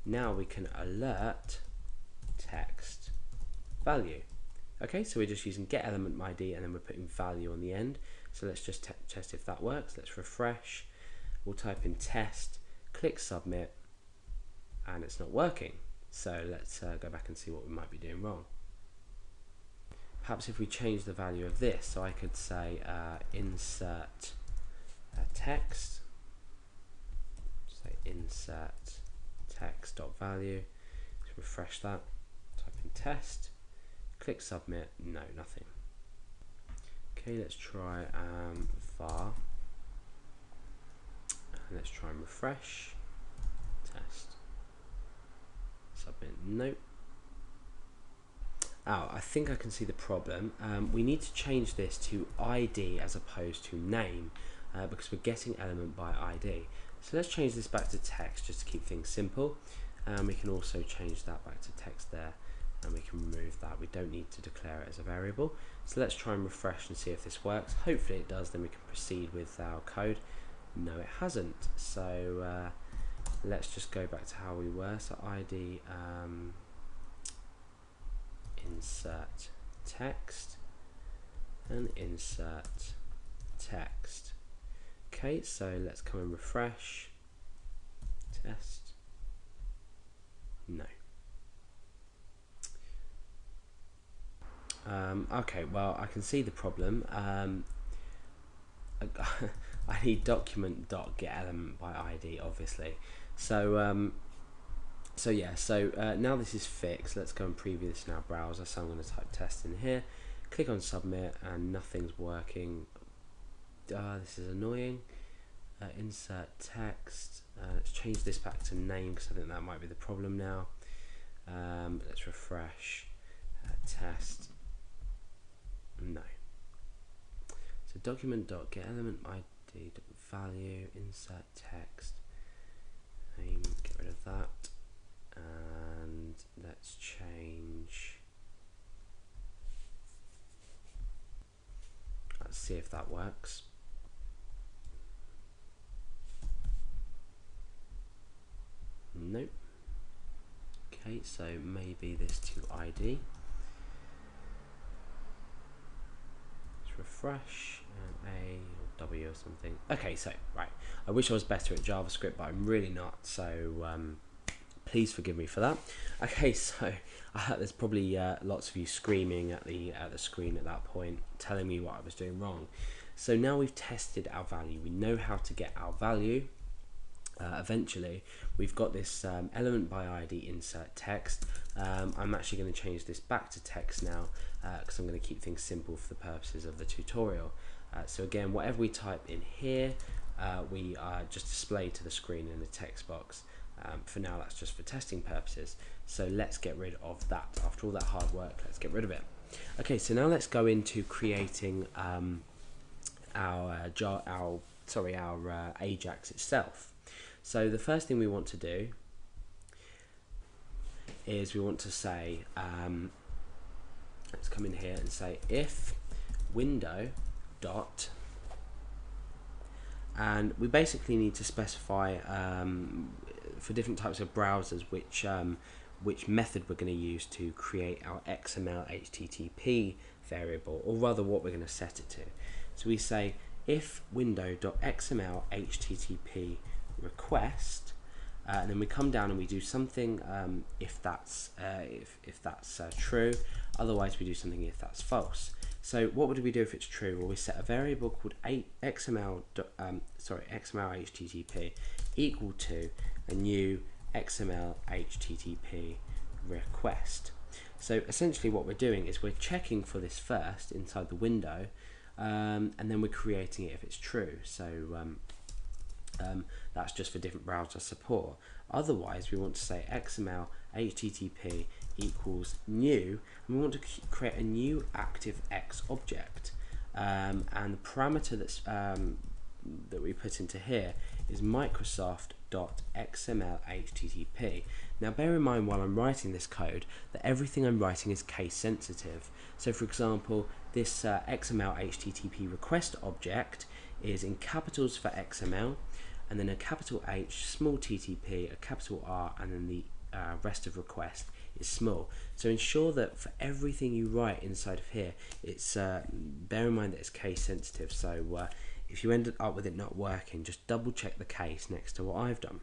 now we can alert text value. Okay, so we're just using get element ID and then we're putting value on the end. So let's just test if that works. Let's refresh. We'll type in test, click submit, and it's not working. So let's go back and see what we might be doing wrong. Perhaps if we change the value of this, so I could say insert text, say insert text dot value. Let's refresh that. Type in test, click submit. No, nothing. Okay, let's try var, and let's try and refresh. Test, submit. Nope. Oh, I think I can see the problem. We need to change this to ID as opposed to name because we're getting element by ID. So let's change this back to text just to keep things simple. We can also change that back to text there, and we can remove that. We don't need to declare it as a variable. So let's try and refresh and see if this works. Hopefully it does, then we can proceed with our code. No, it hasn't. So let's just go back to how we were. So ID insert text and insert text. Okay, so let's come and refresh. Test. No. Okay, well, I can see the problem. I need document.getElement by ID, obviously. So now this is fixed. Let's go and preview this in our browser. So I'm going to type test in here, click on submit, and nothing's working. This is annoying. Insert text. Let's change this back to name because I think that might be the problem now. Let's refresh. Test. No. So document.getElementID.value, insert text. Name, get rid of that. And let's change. Let's see if that works. Nope. Okay, so maybe this to ID. Let's refresh and A or W or something. Okay, so right. I wish I was better at JavaScript, but I'm really not. So please forgive me for that. Okay, so there's probably lots of you screaming at the screen at that point, telling me what I was doing wrong. So now we've tested our value. We know how to get our value. Eventually, we've got this element by ID insert text. I'm actually going to change this back to text now because I'm going to keep things simple for the purposes of the tutorial. So again, whatever we type in here, we just display to the screen in the text box. For now, that's just for testing purposes. So let's get rid of that. After all that hard work, let's get rid of it. Okay, so now let's go into creating our Ajax itself. So the first thing we want to do is we want to say, let's come in here and say if window dot, and we basically need to specify for different types of browsers which method we're going to use to create our XML HTTP variable, or rather what we're going to set it to. So we say if window.xml HTTP request, and then we come down and we do something if that's true. Otherwise, we do something if that's false. So what would we do if it's true? Well, we set a variable called XML HTTP equal to a new XML HTTP request. So essentially, what we're doing is we're checking for this first inside the window, and then we're creating it if it's true. So that's just for different browser support. Otherwise, we want to say XML HTTP equals new, and we want to create a new ActiveX object. And the parameter that's that we put into here is Microsoft.xml_HTTP. Now, bear in mind while I'm writing this code that everything I'm writing is case sensitive. So, for example, this XML HTTP request object is in capitals for XML, and then a capital H, small TTP, a capital R, and then the rest of request is small. So ensure that for everything you write inside of here, it's bear in mind that it's case sensitive. So if you end up with it not working, just double check the case next to what I've done.